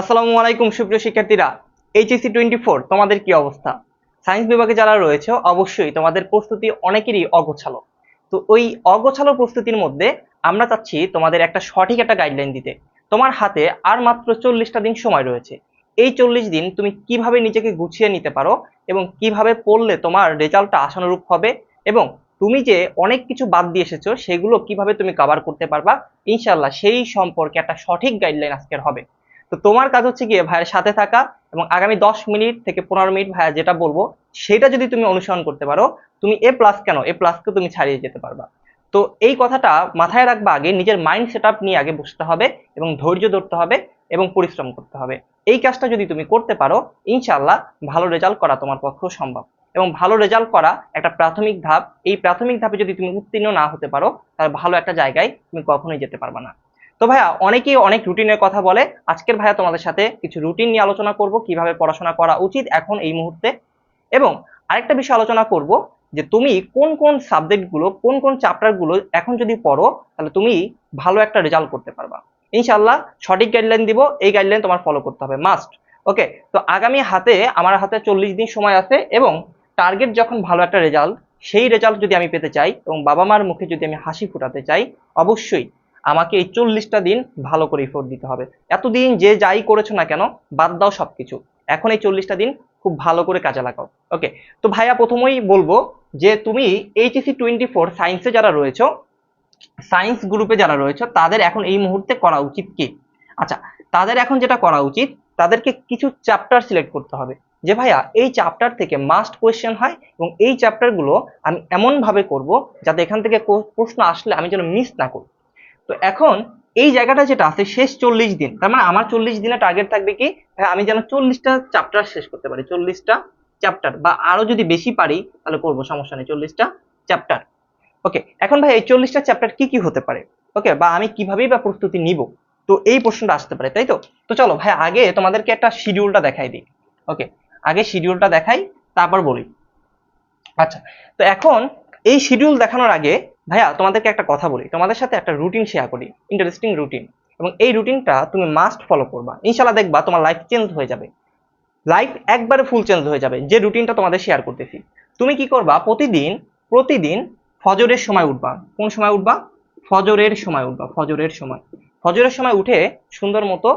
আসসালামু আলাইকুম সুপ্রিয় শিক্ষার্থীরা। এইচএসসি 24 তোমাদের কি অবস্থা? সায়েন্স বিভাগে যারা রয়েছে অবশ্যই তোমাদের প্রস্তুতি অনেকেরই অগোছালো। তো ওই অগোছালো প্রস্তুতির মধ্যে আমরা চাচ্ছি তোমাদের একটা সঠিক একটা গাইডলাইন দিতে। তোমার হাতে আর মাত্র 40টা দিন সময় রয়েছে। এই 40 দিন তুমি কিভাবে নিজেকে গুছিয়ে নিতে পারো এবং কিভাবে পড়লে তোমার রেজাল্টটা আশানুরূপ হবে, এবং তুমি যে অনেক কিছু বাদ দিয়ে এসেছো সেগুলো কিভাবে তুমি কভার করতে পারবা ইনশাআল্লাহ, সেই সম্পর্কে একটা সঠিক গাইডলাইন আজকের হবে। তো তোমার কাজ হচ্ছে গিয়ে ভাইয়ের সাথে থাকা এবং আগামী 10 মিনিট থেকে 15 মিনিট ভাইয়া যেটা বলবো সেটা যদি তুমি অনুসরণ করতে পারো, তুমি এ প্লাস কেন এ প্লাসকে তুমি ছাড়িয়ে যেতে পারবা। তো এই কথাটা মাথায় রাখবা, আগে নিজের মাইন্ড সেট আপ নিয়ে আগে বসতে হবে এবং ধৈর্য ধরতে হবে এবং পরিশ্রম করতে হবে। এই কাজটা যদি তুমি করতে পারো ইনশাআল্লাহ ভালো রেজাল্ট করা তোমার পক্ষেও সম্ভব। এবং ভালো রেজাল্ট করা একটা প্রাথমিক ধাপ, এই প্রাথমিক ধাপে যদি তুমি উত্তীর্ণ না হতে পারো তাহলে ভালো একটা জায়গায় তুমি কখনোই যেতে পারবে না। তো ভাইয়া অনেকেই অনেক রুটিনের কথা বলে, আজকের ভাইয়া তোমাদের সাথে কিছু রুটিন নিয়ে আলোচনা করব, কিভাবে পড়াশোনা করা উচিত এখন এই মুহূর্তে। এবং আরেকটা বিষয় আলোচনা করব যে তুমি কোন কোন সাবজেক্ট গুলো, কোন কোন চ্যাপ্টার গুলো এখন যদি পড়ো তাহলে তুমি ভালো একটা রেজাল্ট করতে পারবা ইনশাআল্লাহ। সঠিক গাইডলাইন দিব, এই গাইডলাইন তোমার ফলো করতে হবে মাস্ট। ওকে, তো আগামী আমার হাতে 40 দিন সময় আছে এবং টার্গেট যখন ভালো একটা রেজাল্ট, সেই রেজাল্ট যদি আমি পেতে চাই এবং বাবা মার মুখে যদি আমি হাসি ফোটাতে চাই, অবশ্যই আমাকে এই 40টা দিন ভালো করে এফোর্ট দিতে হবে। এতদিন যে যাই করেছো না কেন বাদ দাও সবকিছু, এখন এই 40টা দিন খুব ভালো করে কাজে লাগাও। ওকে, তো ভাইয়া প্রথমেই বলবো যে তুমি এইচএসসি 24 সায়েন্সে যারা রয়েছো, সায়েন্স গ্রুপে যারা রয়েছে তাদের এখন এই মুহূর্তে করা উচিত কি? আচ্ছা, তাদের এখন যেটা করা উচিত, তাদেরকে কিছু চ্যাপ্টার সিলেক্ট করতে হবে যে ভাইয়া এই চ্যাপ্টার থেকে মাস্ট কোয়েশ্চেন হয় এবং এই চ্যাপ্টার গুলো আমি এমন ভাবে করব যাতে এখান থেকে প্রশ্ন আসলে আমি যেন মিস না করি। তো এখন এই জায়গাটা যেটা আছে শেষ 40 দিন, তার মানে আমার 40 দিনের টার্গেট থাকবে কি ভাই, আমি যেন 40টা চ্যাপ্টার শেষ করতে পারি, 40টা চ্যাপ্টার বা আরো যদি বেশি পারি তাহলে করবো, সমস্যা নেই, 40টা চ্যাপ্টার। ওকে, এখন ভাই এই 40টা চ্যাপ্টার কি কি হতে পারে? ওকে, বা আমি কিভাবেই বা প্রস্তুতি নিব? তো এই প্রশ্নটা আসতে পারে, তাই তো? তো চলো ভাই আগে তোমাদেরকে একটা শিডিউলটা দেখাই দিই। ওকে, আগে শিডিউলটা দেখাই তারপর বলি। আচ্ছা, তো এখন এই শিডিউল দেখানোর আগে ভাইয়া তোমাদেরকে একটা কথা বলি, তোমাদের সাথে একটা রুটিন শেয়ার করি, ইন্টারেস্টিং রুটিন। এবং এই রুটিনটা তুমি মাস্ট ফলো করবা ইনশাল্লাহ, দেখবা তোমার লাইফ চেঞ্জ হয়ে যাবে, লাইফ একবারে ফুল চেঞ্জ হয়ে যাবে। যে রুটিনটা তোমাদের শেয়ার করতেছি, তুমি কি করবা, প্রতিদিন প্রতিদিন ফজরের সময় উঠবা। কোন সময় উঠবা? ফজরের সময় উঠবা, ফজরের সময়। ফজরের সময় উঠে সুন্দর মতো,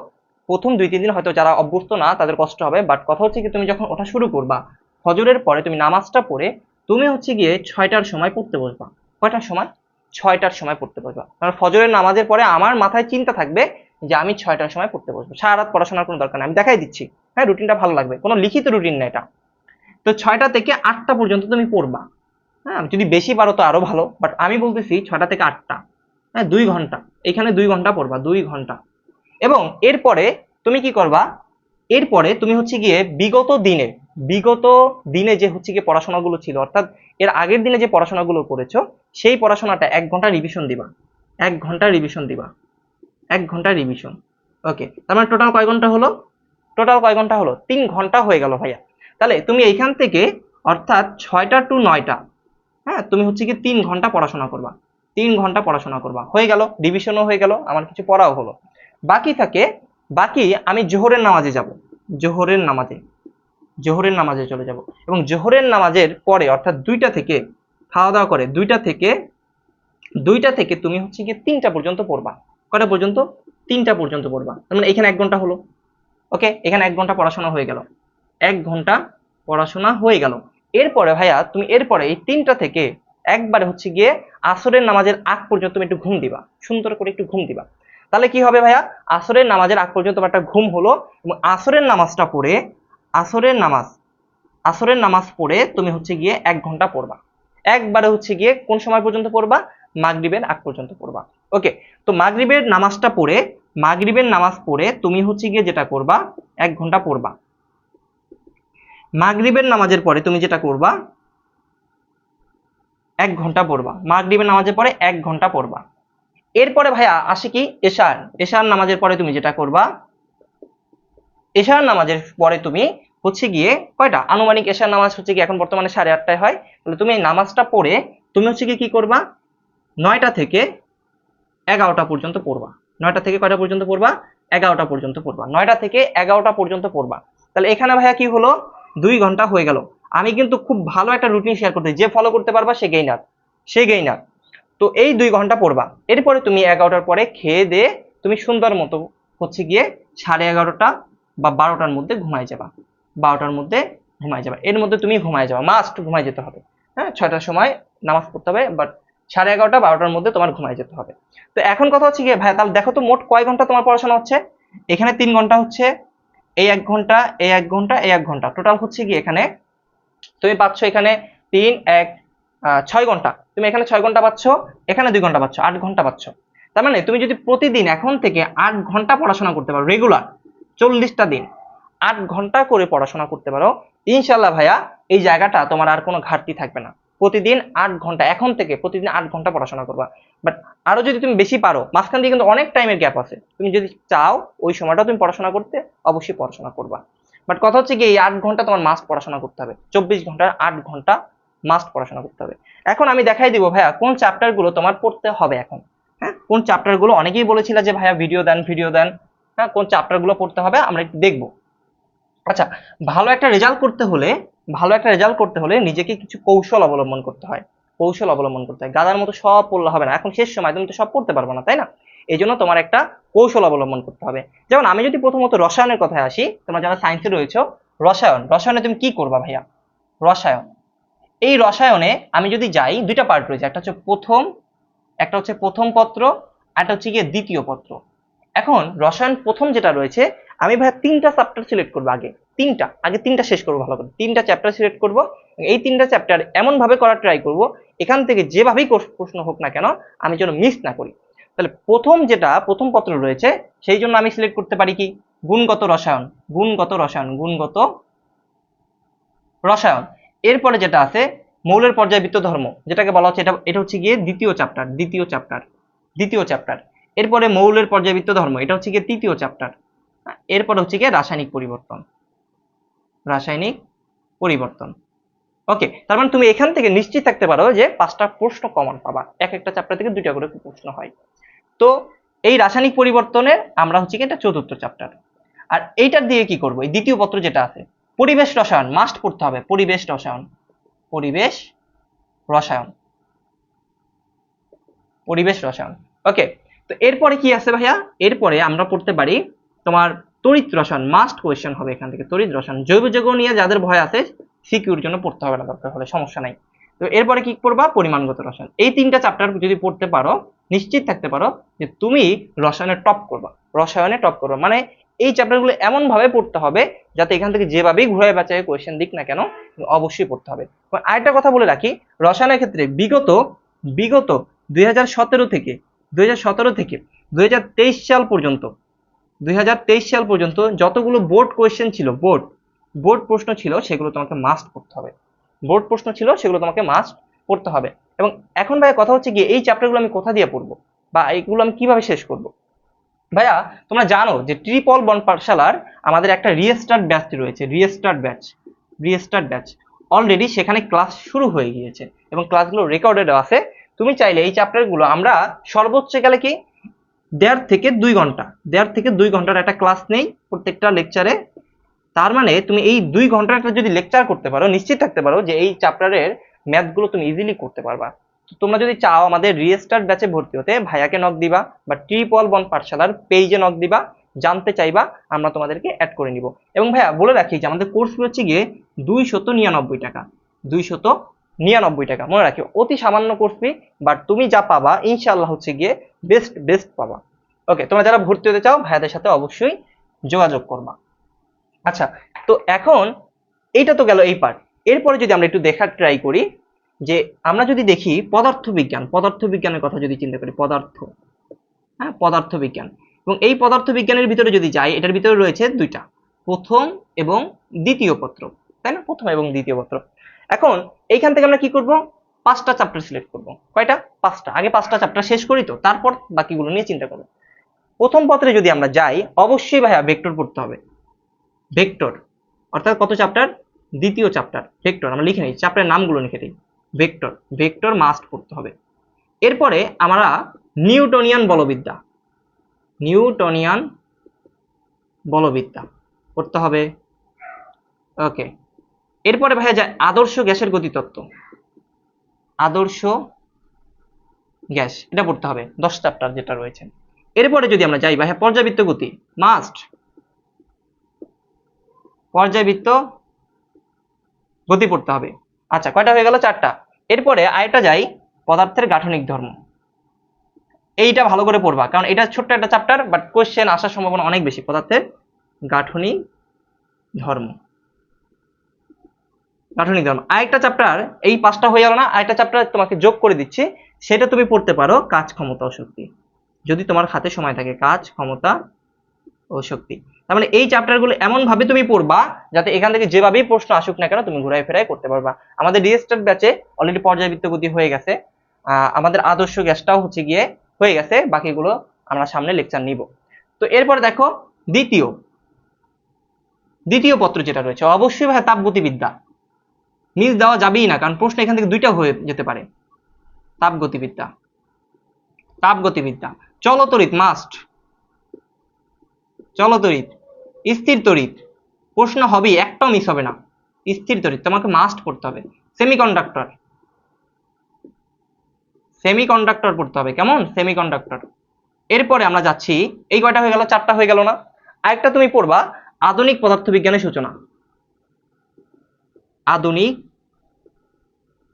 প্রথম 2-3 দিন হয়তো যারা অভ্যস্ত না তাদের কষ্ট হবে, বাট কথা হচ্ছে কি তুমি যখন ওঠা শুরু করবা ফজরের পরে তুমি নামাজটা পড়ে তুমি হচ্ছে গিয়ে 6টার সময় পড়তে বসবা। কয়টার সময়? 6টার সময় পড়তে বসবা। কারণ ফজরের নামাজের পরে আমার মাথায় চিন্তা থাকবে যে আমি 6টার সময় পড়তে বসবো, সারা রাত পড়াশোনার কোনো দরকার নেই, আমি দেখাই দিচ্ছি। হ্যাঁ, রুটিনটা ভালো লাগবে, কোনো লিখিত রুটিন না এটা। তো 6টা থেকে 8টা পর্যন্ত তুমি পড়বা। হ্যাঁ, যদি বেশি পারো তো আরো ভালো, বাট আমি বলতেছি 6টা থেকে 8টা। হ্যাঁ, 2 ঘন্টা, এখানে 2 ঘন্টা পড়বা, 2 ঘন্টা। এবং এরপরে তুমি কি করবা, এরপরে তুমি হচ্ছে গিয়ে বিগত দিনে যে হচ্ছে গিয়ে পড়াশোনাগুলো ছিল, অর্থাৎ এর আগের দিনে যে পড়াশোনাগুলো করেছো সেই পড়াশোনাটা 1 ঘন্টা রিভিশন দিবা। 1 ঘন্টা রিভিশন দিবা, 1 ঘন্টা রিভিশন। ওকে, তার মানে টোটাল কয় ঘন্টা হলো? টোটাল কয় ঘন্টা হলো? 3 ঘন্টা হয়ে গেল ভাইয়া। তাহলে তুমি এইখান থেকে, অর্থাৎ 6টা টু 9টা, হ্যাঁ, তুমি হচ্ছে কি 3 ঘন্টা পড়াশোনা করবা। 3 ঘন্টা পড়াশোনা করবা, হয়ে গেল, ডিভিশনও হয়ে গেল, আমার কিছু পড়াও হলো। বাকি থাকে, বাকি আমি জোহরের নামাজে যাব। জোহরের নামাজে, জোহরের নামাজে চলে যাব। এবং জোহরের নামাজের পরে অর্থাৎ 2টা থেকে, খাওয়া দাওয়া করে 2টা থেকে তুমি হচ্ছে গিয়ে 3টা পর্যন্ত পড়বা। কয়টা পর্যন্ত? 3টা পর্যন্ত পড়বা। তার মানে এখানে 1 ঘন্টা হলো। ওকে, এখানে 1 ঘন্টা পড়াশোনা হয়ে গেল, 1 ঘন্টা পড়াশোনা হয়ে গেল। এরপরে ভাইয়া তুমি এরপরে এই 3টা থেকে একবারে হচ্ছে গিয়ে আসরের নামাজের আগ পর্যন্ত তুমি একটু ঘুম দিবা, সুন্দর করে একটু ঘুম দিবা। তাহলে কি হবে ভাইয়া, আসরের নামাজের আগ পর্যন্ত একটা ঘুম হলো এবং আসরের নামাজটা পড়ে, আসরের নামাজ আসরের নামাজ পড়ে তুমি হচ্ছে গিয়ে 1 ঘন্টা পড়বা। একবারে হচ্ছে গিয়ে কোন সময় পর্যন্ত পড়বা? মাগরিবের আগ পর্যন্ত পড়বা। ওকে, তো মাগরিবের নামাজ পড়ে তুমি হচ্ছে গিয়ে যেটা করবা, 1 ঘন্টা পড়বা। মাগরিবের নামাজের পরে তুমি যেটা করবা, 1 ঘন্টা পড়বা। মাগরিবের নামাজের পরে 1 ঘন্টা পড়বা। এরপরে ভাইয়া আসে কি এশার নামাজের পরে তুমি যেটা করবা, এশার নামাজের পরে তুমি হচ্ছে গিয়ে কয়টা আনুমানিক, এশার নামাজ হচ্ছে গিয়ে এখন বর্তমানে 8:30টায় হয়, তাহলে তুমি এই নামাজটা পড়ে তুমি হচ্ছে গিয়ে কি করবা, 9টা থেকে 11টা পর্যন্ত পড়বা। 9টা থেকে কয়টা পর্যন্ত পড়বা? 11টা পর্যন্ত পড়বা, 9টা থেকে 11টা পর্যন্ত পড়বা। তাহলে এখানে ভাইয়া কি হলো, 2 ঘন্টা হয়ে গেল। আমি কিন্তু খুব ভালো একটা রুটিন শেয়ার করতে, যে ফলো করতে পারবা সে গেইনার। তো এই 2 ঘন্টা পড়বা, এরপরে তুমি 11টার পরে খেয়ে দিয়ে তুমি সুন্দর মতো হচ্ছে গিয়ে 11:30 বা 12টার মধ্যে ঘুমায় যাবা, 12টার মধ্যে ঘুমায় যাবা, এর মধ্যে তুমি ঘুমায় যাবা, মাস্ট ঘুমায় যেতে হবে। হ্যাঁ, 6টার সময় নামাজ পড়তে হবে, বাট 11:30 12টার মধ্যে তোমার ঘুমায় যেতে হবে। তো এখন কথা হচ্ছে গিয়ে ভাই, তাহলে দেখো তো মোট কয় ঘন্টা তোমার পড়াশোনা হচ্ছে। এখানে 3 ঘন্টা হচ্ছে, এই 1 ঘন্টা, এই 1 ঘন্টা, এই 1 ঘন্টা, টোটাল হচ্ছে গিয়ে এখানে তুমি পাচ্ছ এখানে 3 1 6 ঘন্টা। তুমি এখানে 6 ঘন্টা পাচ্ছ, এখানে 2 ঘন্টা পাচ্ছ, 8 ঘন্টা পাচ্ছ। তার মানে তুমি যদি প্রতিদিন এখন থেকে 8 ঘন্টা পড়াশোনা করতে পারো, রেগুলার 40টা দিন 8 ঘন্টা করে পড়াশোনা করতে পারো, ইনশাল্লাহ ভাইয়া এই জায়গাটা তোমার আর কোনো ঘাটতি থাকবে না। প্রতিদিন 8 ঘন্টা, এখন থেকে প্রতিদিন 8 ঘন্টা পড়াশোনা করবা। বাট আরো যদি তুমি বেশি পারো, মাঝখান দিয়ে কিন্তু অনেক টাইমের গ্যাপ আছে, তুমি যদি চাও ওই সময়টা তুমি পড়াশোনা করতে, অবশ্যই পড়াশোনা করবা। বাট কথা হচ্ছে কি, এই 8 ঘন্টা তোমার মাস্ট পড়াশোনা করতে হবে, 24 ঘন্টার 8 ঘন্টা মাস্ট পড়াশোনা করতে হবে। এখন আমি দেখাই দিব ভাইয়া কোন চ্যাপ্টার গুলো তোমার পড়তে হবে এখন। হ্যাঁ, কোন চ্যাপ্টার গুলো, অনেকেই বলেছিল যে ভাইয়া ভিডিও দেন। হ্যাঁ, কোন চ্যাপ্টার গুলো পড়তে হবে আমরা একটু দেখবো। আচ্ছা, ভালো একটা রেজাল্ট করতে হলে নিজেকে কিছু কৌশল অবলম্বন করতে হয়, গাধার মতো সব পড়লে হবে না, এখন শেষ সময়, তুমি তো সব পড়তে পারবে না, তাই না? এই জন্য তোমার একটা কৌশল অবলম্বন করতে হবে। যেমন আমি যদি প্রথমত রসায়নের কথায় আসি, তোমরা যারা সায়েন্সে রয়েছে, রসায়নে তুমি কি করবা ভাইয়া? রসায়ন, এই রসায়নে আমি যদি যাই, দুইটা পার্ট রয়েছে, একটা হচ্ছে প্রথম পত্র, আর একটা হচ্ছে গিয়ে দ্বিতীয় পত্র। এখন রসায়ন প্রথম যেটা রয়েছে, আমি ভাই 3টা চ্যাপ্টার সিলেক্ট করবো, আগে 3টা শেষ করবো, ভালো করে 3টা চ্যাপ্টার সিলেক্ট করবো। এই 3টা চ্যাপ্টার এমন ভাবে করার ট্রাই করব, এখান থেকে যেভাবেই প্রশ্ন হোক না কেন আমি যেন মিস না করি। তাহলে প্রথম পত্র রয়েছে, সেই জন্য আমি সিলেক্ট করতে পারি কি, গুণগত রসায়ন। এরপরে যেটা আছে মৌলের পর্যায়বৃত্ত ধর্ম, যেটাকে বলা হচ্ছে, এটা হচ্ছে গিয়ে দ্বিতীয় চ্যাপ্টার। এরপরে মৌলের পর্যায়বৃত্ত ধর্ম, এটা হচ্ছে গিয়ে তৃতীয় চ্যাপ্টার। এরপরে হচ্ছে গিয়ে রাসায়নিক পরিবর্তন। ওকে, তার মানে তুমি এখান থেকে নিশ্চিত থাকতে পারো যে 5টা প্রশ্ন কমন পাবা, এক একটা চ্যাপ্টার থেকে 2টা করে প্রশ্ন হয়। তো এই রাসায়নিক পরিবর্তনের আমরা হচ্ছে কি এটা 4র্থ চ্যাপ্টার। আর এইটার দিয়ে কি করব, এই দ্বিতীয় পত্র যেটা আছে, পরিবেশ রসায়ন মাস্ট পড়তে হবে, পরিবেশ রসায়ন। ওকে, তো এরপরে কি আছে ভাইয়া, এরপরে আমরা পড়তে পারি তোমার তড়িৎ রসায়ন, মাস্ট কোয়েশ্চেন হবে এখান থেকে, তড়িৎ রসায়ন। জৈব যৌগ নিয়ে যাদের ভয় আছে, সিকিউর জন্য পড়তে হবে না, দরকার হলে, সমস্যা নাই। তো এরপরে কি পড়বা, পরিমাণগত রসায়ন। এই 3টা চ্যাপ্টার যদি পড়তে পারো, নিশ্চিত থাকতে পারো যে তুমি রসায়নে টপ করবা। মানে এই চ্যাপ্টারগুলো এমন ভাবে পড়তে হবে যাতে এখান থেকে যেভাবেই ঘুরে বাঁচায় কোয়েশ্চেন দিক না কেন, অবশ্যই পড়তে হবে। আরেকটা কথা বলে রাখি, রসায়নের ক্ষেত্রে বিগত 2017 থেকে 2023 সাল পর্যন্ত যতগুলো বোর্ড কোয়েশ্চেন ছিল, বোর্ড প্রশ্ন ছিল, সেগুলো তোমাকে মাস্ট পড়তে হবে। এবং এখন ভাই কথা হচ্ছে কি, এই চ্যাপ্টারগুলো আমি কোথা দিয়ে পড়বো, বা এইগুলো আমি কিভাবে শেষ করব? ভাইয়া তোমরা জানো যে ট্রিপল বন্ড পাঠশালার আমাদের একটা রিস্টার্ট ব্যাচ রয়েছে, রিস্টার্ট ব্যাচ অলরেডি সেখানে ক্লাস শুরু হয়ে গিয়েছে এবং ক্লাসগুলো রেকর্ডেড আছে। তুমি চাইলে এই চ্যাপ্টারগুলো আমরা সর্বোচ্চ গেলে কি 1.5 থেকে 2 ঘন্টার একটা ক্লাস নেই প্রত্যেকটা লেকচারে। তার মানে তুমি এই 2 ঘন্টার একটা যদি লেকচার করতে পারো, নিশ্চিত থাকতে পারো যে এই চ্যাপ্টারের ম্যাথগুলো তুমি ইজিলি করতে পারবা। তো তোমরা যদি চাও আমাদের রিস্টার্ট ব্যাচে ভর্তি হতে, ভাইয়াকে নক দিবা বা ট্রিপল বন্ড পাঠশালার পেজে নক দিবা, জানতে চাইবা, আমরা তোমাদেরকে অ্যাড করে নিব। এবং ভাইয়া বলে রাখি যে আমাদের কোর্স ফি হচ্ছে গিয়ে 299 টাকা, 299 টাকা। মনে রাখি অতি সামান্য কোর্স ফি, বাট তুমি যা পাবা ইনশাআল্লাহ হচ্ছে গিয়ে বেস্ট পাবা। ওকে, তোমরা যারা ভর্তি হতে চাও ভাইয়াদের সাথে অবশ্যই যোগাযোগ করবা। আচ্ছা, তো এখন এইটা তো গেল এই পার্ট। এরপরে যদি আমরা একটু দেখার ট্রাই করি, যে আমরা যদি দেখি পদার্থবিজ্ঞানের কথা যদি চিন্তা করি, পদার্থবিজ্ঞান, এবং এই পদার্থবিজ্ঞানের ভিতরে যদি যাই, এটার ভিতরে রয়েছে 2টা, প্রথম এবং দ্বিতীয় পত্র, তাই না? প্রথম এবং দ্বিতীয় পত্র। এখন এইখান থেকে আমরা কি করব, 5টা চ্যাপ্টার সিলেক্ট করব। কয়টা? 5টা। আগে 5টা চ্যাপ্টার শেষ করি, তো তারপর বাকিগুলো নিয়ে চিন্তা করব। প্রথম পত্রে যদি আমরা যাই, অবশ্যই ভাইয়া ভেক্টর পড়তে হবে। ভেক্টর অর্থাৎ কত চ্যাপ্টার? দ্বিতীয় চ্যাপ্টার ভেক্টর। আমরা লিখে নিই, চ্যাপ্টারের নামগুলো লিখে দিই। ভেক্টর মাস্ট পড়তে হবে। এরপরে আমরা নিউটনিয়ান বলবিদ্যা পড়তে হবে। ওকে, এরপরে ভাইয়া যায় আদর্শ গ্যাসের গতিতত্ত্ব। আদর্শ গ্যাস, এটা পড়তে হবে 10 চ্যাপ্টার যেটা রয়েছে। এরপরে যদি আমরা যাই ভাইয়া পর্যাবৃত্ত গতি, মাস্ট পর্যাবৃত্ত গতি পড়তে হবে। আচ্ছা, কয়টা হয়ে গেল? 4টা। এরপরে আরেকটা যাই, পদার্থের গাঠনিক ধর্ম। এইটা ভালো করে পড়বা, কারণ এটা ছোট্ট একটা চ্যাপ্টার, বাট কোশ্চেন আসার সম্ভাবনা অনেক বেশি। পদার্থের গাঠনিক ধর্ম, গাঠনিক ধর্ম। আরেকটা চ্যাপ্টার, এই 5টা হয়ে গেল না, আরেকটা চ্যাপ্টার তোমাকে যোগ করে দিচ্ছি, সেটা তুমি পড়তে পারো, কাজ, ক্ষমতা ও শক্তি, যদি তোমার হাতে সময় থাকে। কাজ, ক্ষমতা ও শক্তি। তার মানে এই চ্যাপ্টারগুলো এমন ভাবে তুমি পড়বা যাতে এখান থেকে যেভাবেই প্রশ্ন আসুক না কেন তুমি ঘুরাই ফেরাই করতে পারবা। আমাদের রিস্টার্ট ব্যাচে অলরেডি পর্যাবৃত্ত গতি হয়ে গেছে, আমাদের আদর্শ গ্যাসটাও হচ্ছে গিয়ে হয়ে গেছে, বাকিগুলো আমরা সামনে লেকচার নিব। তো এরপরে দেখো দ্বিতীয় পত্র যেটা রয়েছে, অবশ্যই ভাই তাপগতিবিদ্যা মিস দেওয়া যাবেই না, কারণ প্রশ্ন এখান থেকে দুইটা হয়ে যেতে পারে। তাপগতিবিদ্যা, তাপগতিবিদ্যা। চলতড়িৎ মাস্ট, চলতড়িৎ, স্থির তড়িৎ প্রশ্ন হবেই, একটাও মিস হবে না। স্থির তড়িৎ তোমাকে মাস্ট পড়তে হবে। সেমিকন্ডাক্টর, সেমিকন্ডাক্টর পড়তে হবে, কেমন? সেমিকন্ডাক্টর। এরপরে আমরা যাচ্ছি, এই কয়টা হয়ে গেল? 4টা হয়ে গেল না? আরেকটা তুমি পড়বা, আধুনিক পদার্থবিজ্ঞানের সূচনা। আধুনিক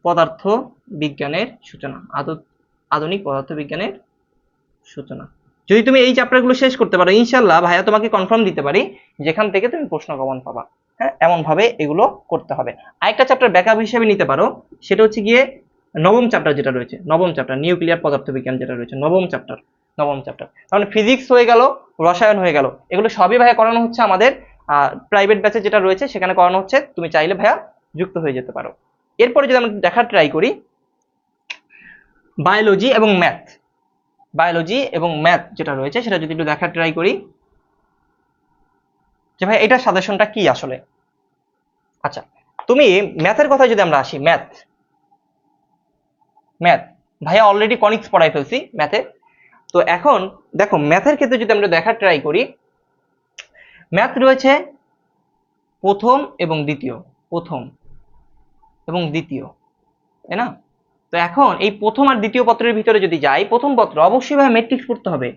পদার্থ বিজ্ঞানের সূচনা, আধুনিক পদার্থবিজ্ঞানের সূচনা। যদি তুমি এই চ্যাপ্টারগুলো শেষ করতে পারো, ইনশাল্লাহ ভাইয়া তোমাকে কনফার্ম দিতে পারি যেখান থেকে তুমি প্রশ্ন কমন পাবা। হ্যাঁ, এমন ভাবে এগুলো করতে হবে। আরেকটা চ্যাপ্টার ব্যাকআপ হিসেবে নিতে পারো, সেটা হচ্ছে গিয়ে নবম চ্যাপ্টার যেটা রয়েছে, নবম চ্যাপ্টার নিউক্লিয়ার পদার্থবিজ্ঞান যেটা রয়েছে, নবম চ্যাপ্টার, নবম চ্যাপ্টার। তাহলে ফিজিক্স হয়ে গেল, রসায়ন হয়ে গেল, এগুলো সবই ভাইয়া করানো হচ্ছে আমাদের প্রাইভেট ব্যাচে যেটা রয়েছে, সেখানে করানো হচ্ছে। তুমি চাইলে ভাইয়া যুক্ত হয়ে যেতে পারো। এরপরে যদি আমরা দেখার ট্রাই করি বায়োলজি এবং ম্যাথ, বায়োলজি এবং ম্যাথ যেটা রয়েছে সেটা যদি একটু দেখার ট্রাই করি যে ভাই এটার সাজেশনটা কি আসলে। আচ্ছা, তুমি ম্যাথের কথা যদি আমরা আসি, ম্যাথ ম্যাথ ভাইয়া অলরেডি কনিক্স পড়াই ফেলছি ম্যাথে। তো এখন দেখো ম্যাথের ক্ষেত্রে যদি আমরা দেখার ট্রাই করি, ম্যাথ রয়েছে প্রথম এবং দ্বিতীয়, প্রথম এবং দ্বিতীয়, তাই না? তো এখন এই প্রথম আর দ্বিতীয় পত্রের ভিতরে যদি যাই, প্রথম পত্র অবশ্যই ভাই ম্যাট্রিক্স পড়তে হবে,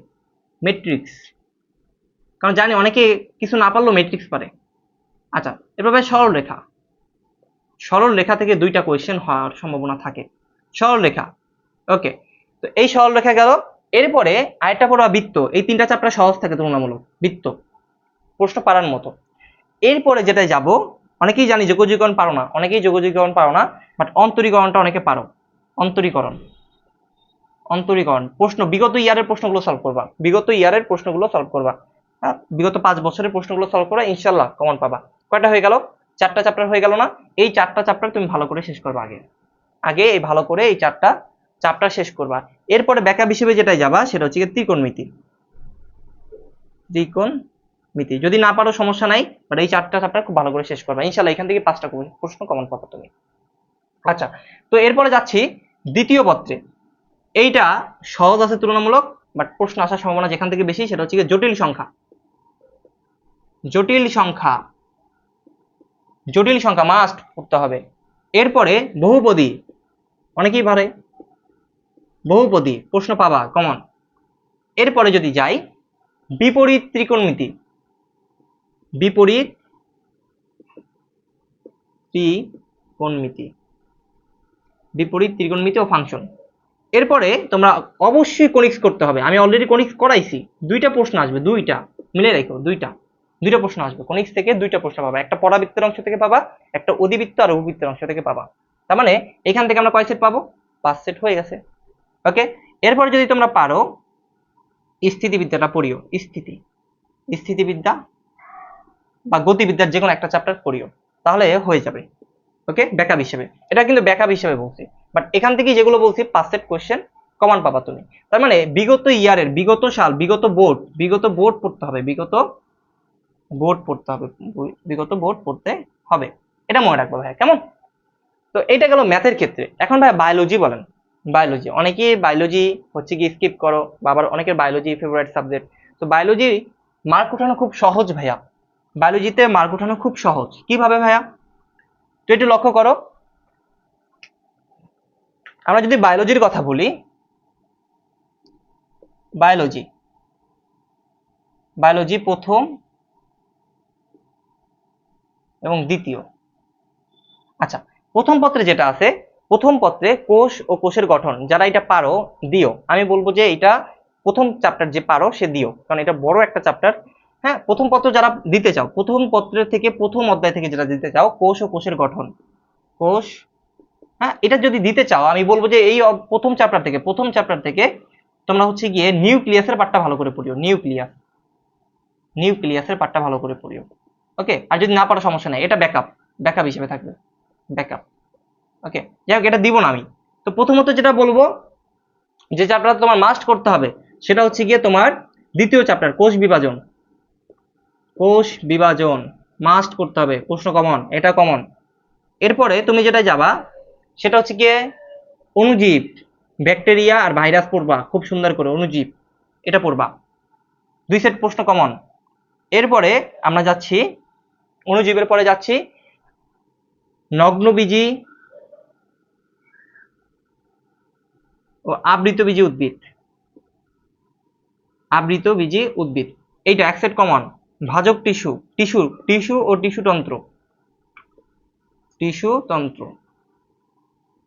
ম্যাট্রিক্স, কারণ জানি অনেকে কিছু না পারলেও ম্যাট্রিক্স পারে। আচ্ছা, এরপর ভাই সরল রেখা, সরল রেখা থেকে 2টা কোয়েশ্চেন হওয়ার সম্ভাবনা থাকে। সরল রেখা, ওকে, তো এই সরল রেখা গেল। এরপরে আরেকটা পড়া বৃত্ত, এই 3টা চ্যাপ্টার সহজ থাকে তুলনামূলক, বৃত্ত প্রশ্ন পারার মতো। এরপরে যেটা যাব, অনেকেই জানি যোগজীকরণ পারো না, অনেকেই যোগজীকরণ পারো না, বাট অন্তরীকরণটা অনেকে পারো। অন্তরীকরণ, অন্তরীকরণ প্রশ্ন বিগত ইয়ারের প্রশ্নগুলো সলভ করবা, বিগত ইয়ারের প্রশ্নগুলো সলভ করবা, বিগত 5 বছরের প্রশ্নগুলো সলভ করা, ইনশাল্লাহ কমন পাবা। কয়টা হয়ে গেল? 4টা চ্যাপ্টার হয়ে গেল না? এই 4টা চ্যাপ্টার তুমি ভালো করে শেষ করবা, আগে আগে এই ভালো করে এই 4টা চ্যাপ্টার শেষ করবা। এরপরে ব্যাকআপ হিসেবে যেটাই যাবা সেটা হচ্ছে ত্রিকোণমিতি, ত্রিকোণমিতি যদি না পারো সমস্যা নাই, বাট এই 4টা চ্যাপ্টার খুব ভালো করে শেষ করবা, ইনশাল্লাহ এখান থেকে 5টা প্রশ্ন কমন পাবা তুমি। আচ্ছা, তো এরপরে যাচ্ছি দ্বিতীয় পত্রে। এইটা সহজ আছে তুলনামূলক, বাট প্রশ্ন আসার সম্ভাবনা যেখান থেকে বেশি সেটা হচ্ছে জটিল সংখ্যা, জটিল সংখ্যা, জটিল সংখ্যা মাস্ট পড়তে হবে। এরপরে বহুপদী, অনেকেই পারে, বহুপদী প্রশ্ন পাবা কমন। এরপরে যদি যাই বিপরীত ত্রিকোণমিতি, বিপরীত ত্রিকোণমিতি, বিপরীত ত্রিকোণমিতি ও ফাংশন। এরপরে তোমরা অবশ্যই কনিক্স করতে হবে, আমি অলরেডি কনিক্স করাইছি। 2টা প্রশ্ন আসবে, 2টা মিলে রেখো, 2টা প্রশ্ন আসবে কনিক্স থেকে, 2টা প্রশ্ন পাবা, একটা পরাবৃত্তের অংশ থেকে পাবা, একটা অধিবৃত্ত আর উপবৃত্তের অংশ থেকে পাবা। তার মানে এখান থেকে আমরা কয় সেট পাবো? 5 সেট হয়ে গেছে। ওকে, এরপরে যদি তোমরা পারো স্থিতিবিদ্যাটা পড়িও, স্থিতিবিদ্যা বা গতিবিদ্যার যে কোনো একটা চ্যাপ্টার পড়িও, তাহলে হয়ে যাবে। ওকে, ব্যাকআপ হিসেবে, এটা কিন্তু ব্যাকআপ হিসেবে বলছি, বাট এখান থেকে যেগুলো বলছি 5 সেট কোশ্চেন কমন পাবা তুমি। তার মানে বিগত ইয়ারের, বিগত সাল, বিগত বোর্ড পড়তে হবে, বিগত বোর্ড পড়তে হবে, বিগত বোর্ড পড়তে হবে, এটা মনে রাখবো ভাই, কেমন? তো এটা গেল ম্যাথের ক্ষেত্রে। এখন ভাই বায়োলজি বলেন, বায়োলজি অনেকেই বায়োলজি হচ্ছে কি স্কিপ করো, বা আবার অনেকের বায়োলজি ফেভারিট সাবজেক্ট। তো বায়োলজি মার্ক উঠানো খুব সহজ ভাইয়া, বায়োলজিতে মার্ক উঠানো খুব সহজ। কিভাবে ভাইয়া? তো একটু লক্ষ্য করো, আমরা যদি বায়োলজির কথা বলি, বায়োলজি বায়োলজি প্রথম এবং দ্বিতীয়। আচ্ছা, প্রথম পত্রে যেটা আছে, প্রথম পত্রে কোষ ও কোষের গঠন, যারা এটা পারো দিও। আমি বলবো যে এটা প্রথম চ্যাপ্টার যে পারো সে দিও, কারণ এটা বড় একটা চ্যাপ্টার। হ্যাঁ, প্রথম পত্র যারা দিতে চাও, প্রথম পত্রের থেকে প্রথম অধ্যায় থেকে যেটা দিতে চাও, কোষ ও কোষের গঠন, কোষ, হ্যাঁ এটা যদি দিতে চাও, আমি বলবো যে এই প্রথম চ্যাপ্টার থেকে তোমরা হচ্ছে গিয়ে নিউক্লিয়াসের পার্টটা ভালো করে পড়িও, নিউক্লিয়াসের পার্টটা ভালো করে পড়িও। ওকে, আর যদি না পারো সমস্যা নেই, এটা ব্যাকআপ হিসেবে থাকবে, ব্যাকআপ। ওকে, যাই হোক এটা দিব না আমি। তো প্রথমত যেটা বলবো, যে চ্যাপ্টার তোমার মাস্ট করতে হবে সেটা হচ্ছে গিয়ে তোমার দ্বিতীয় চ্যাপ্টার, কোষ বিভাজন মাস্ট করতে হবে, প্রশ্ন কমন, এটা কমন। এরপরে তুমি যেটা যাবা সেটা হচ্ছে গিয়ে অণুজীব, ব্যাকটেরিয়া আর ভাইরাস পড়বা খুব সুন্দর করে, অণুজীব এটা পড়বা, 2 সেট প্রশ্ন কমন। এরপরে আমরা যাচ্ছি, অণুজীবের পরে যাচ্ছি নগ্নবীজি ও আবৃতবীজি উদ্ভিদ, এইটা এক সেট কমন। ভাজক টিস্যু ও টিস্যুতন্ত্র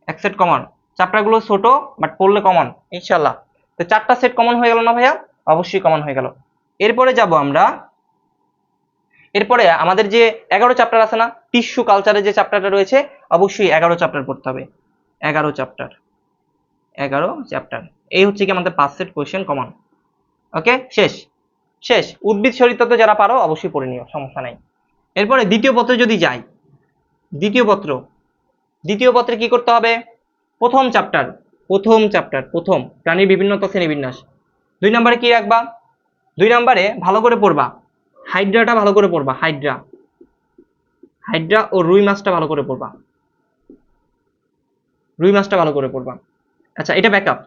এক সেট কমন। চ্যাপ্টারগুলো ছোট বাট পড়লে কমন ইনশাল্লাহ। তো 4টা সেট কমন হয়ে গেল না ভাইয়া? অবশ্যই কমন হয়ে গেল। এরপরে যাব আমরা, এরপরে আমাদের যে 11 চ্যাপ্টার আছে না, টিস্যু কালচারের যে চ্যাপ্টারটা রয়েছে, অবশ্যই 11 চ্যাপ্টার পড়তে হবে, 11 চ্যাপ্টার। এই হচ্ছে কি আমাদের 5 সেট কোয়েশ্চেন কমন। ওকে, শেষ। উদ্ভিদ শরীরতত্ত্ব যারা পারো অবশ্যই পড়ে নিও, সমস্যা নাই। এরপরে দ্বিতীয় পত্রে যদি যাই, দ্বিতীয় পত্রে কি করতে হবে? প্রথম চ্যাপ্টার, প্রাণীর বিভিন্নতা শ্রেণীবিন্যাস। 2 নম্বরে কি রাখবা? 2 নম্বরে ভালো করে পড়বা হাইড্রাটা, ভালো করে পড়বা হাইড্রা ও রুই মাছটা ভালো করে পড়বা, আচ্ছা এটা ব্যাকআপ,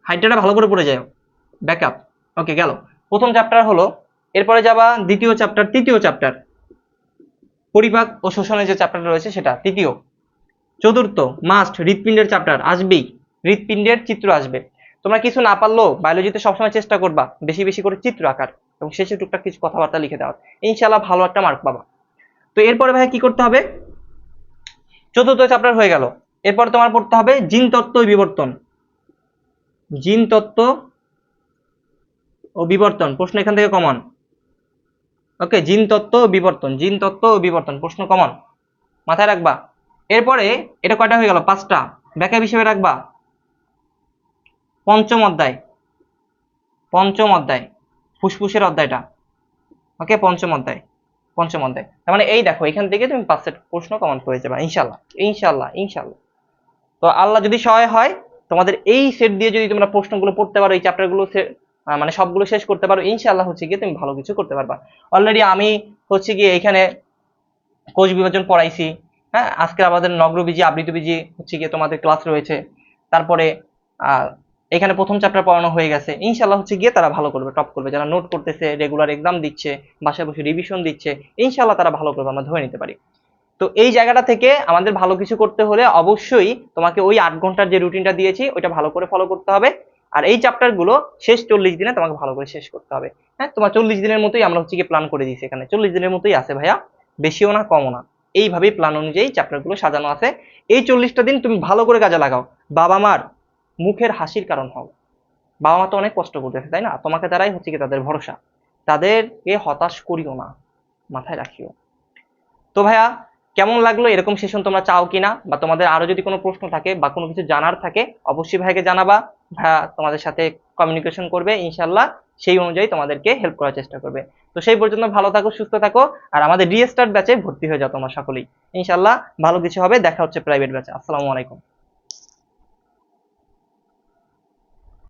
হাইড্রাটা ভালো করে পড়ে যাও, ব্যাকআপ। ওকে, গেল প্রথম চ্যাপ্টার হলো। এরপরে যাবা তৃতীয় চ্যাপ্টার, পরিপাক ও শোষণের যে চ্যাপ্টারটা রয়েছে সেটা তৃতীয়। চতুর্থ মাস্ট হৃৎপিণ্ডের চ্যাপ্টার আসবেই, হৃৎপিণ্ডের চিত্র আসবে। তোমরা কিছু না পারলেও বায়োলজিতে সবসময় চেষ্টা করবা বেশি বেশি করে চিত্র আঁকার এবং শেষে টুকটাক কিছু কথাবার্তা লিখে দেওয়ার, ইনশাল্লাহ ভালো একটা মার্ক পাবা। তো এরপরে ভাই কি করতে হবে? চতুর্থ চ্যাপ্টার হয়ে গেল। এরপর তোমার পড়তে হবে জিন তত্ত্ব ও বিবর্তন, প্রশ্ন এখান থেকে কমন। ওকে, জিন তত্ত্ব ও বিবর্তন প্রশ্ন কমন, মাথায় রাখবা। এরপরে এটা কয়টা হয়ে গেল? 5টা। ব্যাকআপ হিসেবে রাখবা পঞ্চম অধ্যায়, ফুসফুসের অধ্যায়টা। ওকে, পঞ্চম অধ্যায়। তার মানে এই দেখো, এখান থেকে তুমি 5 সেট প্রশ্ন কমন পেয়ে যাবে ইনশাল্লাহ। তো আল্লাহ যদি সহায় হয়, তোমাদের এই সেট দিয়ে যদি তোমরা প্রশ্নগুলো পড়তে পারো, এই চ্যাপ্টারগুলো মানে সবগুলো শেষ করতে পারো, ইনশাল্লাহ হচ্ছে গিয়ে তুমি ভালো কিছু করতে পারবা। অলরেডি আমি হচ্ছে গিয়ে এখানে কোষ বিভাজন পড়াইছি। হ্যাঁ, আজকে আমাদের নগ্নবীজি আবৃতবীজি হচ্ছে গিয়ে তোমাদের ক্লাস রয়েছে। তারপরে এখানে প্রথম চ্যাপ্টার পড়ানো হয়ে গেছে, ইনশাল্লাহ হচ্ছে গিয়ে তারা ভালো করবে, টপ করবে। যারা নোট করতেছে, রেগুলার এক্সাম দিচ্ছে, বাসায় বসে রিভিশন দিচ্ছে, ইনশাল্লাহ তারা ভালো করবে, আমরা ধরে নিতে পারি। তো এই জায়গাটা থেকে আমাদের ভালো কিছু করতে হলে অবশ্যই তোমাকে ওই 8 ঘন্টার যে রুটিনটা দিয়েছি ওইটা ভালো করে ফলো করতে হবে। আর এই চ্যাপ্টারগুলো শেষ 40 দিনে তোমাকে ভালো করে শেষ করতে হবে। হ্যাঁ, তোমার 40 দিনের মতোই আমরা হচ্ছে গিয়ে প্ল্যান করে দিয়েছি, এখানে 40 দিনের মতোই আছে ভাইয়া, বেশিও না কমও না। এইভাবেই প্ল্যান অনুযায়ী চ্যাপ্টারগুলো সাজানো আছে। এই 40টা দিন তুমি ভালো করে কাজে লাগাও, বাবা মার মুখের হাসির কারণ হও। বাবা মা তো অনেক কষ্ট করতেছে, তাই না? তোমাকে দ্বারাই হচ্ছে কি তাদের ভরসা, তাদেরকে হতাশ করিও না, মাথায় রাখিও। তো ভাইয়া, কেমন লাগলো? এরকম সেশন তোমরা চাও কিনা, বা তোমাদের আরো যদি কোনো প্রশ্ন থাকে বা কোনো কিছু জানার থাকে অবশ্যই ভাইকে জানাবা, ভাইয়া তোমাদের সাথে কমিউনিকেশন করবে, ইনশাল্লাহ সেই অনুযায়ী তোমাদেরকে হেল্প করার চেষ্টা করবে। তো সেই পর্যন্ত ভালো থাকো, সুস্থ থাকো, আর আমাদের রিস্টার্ট ব্যাচে ভর্তি হয়ে যাও তোমরা সকলেই, ইনশাল্লাহ ভালো কিছু হবে। দেখা হচ্ছে প্রাইভেট ব্যাচে। আসসালামু আলাইকুম।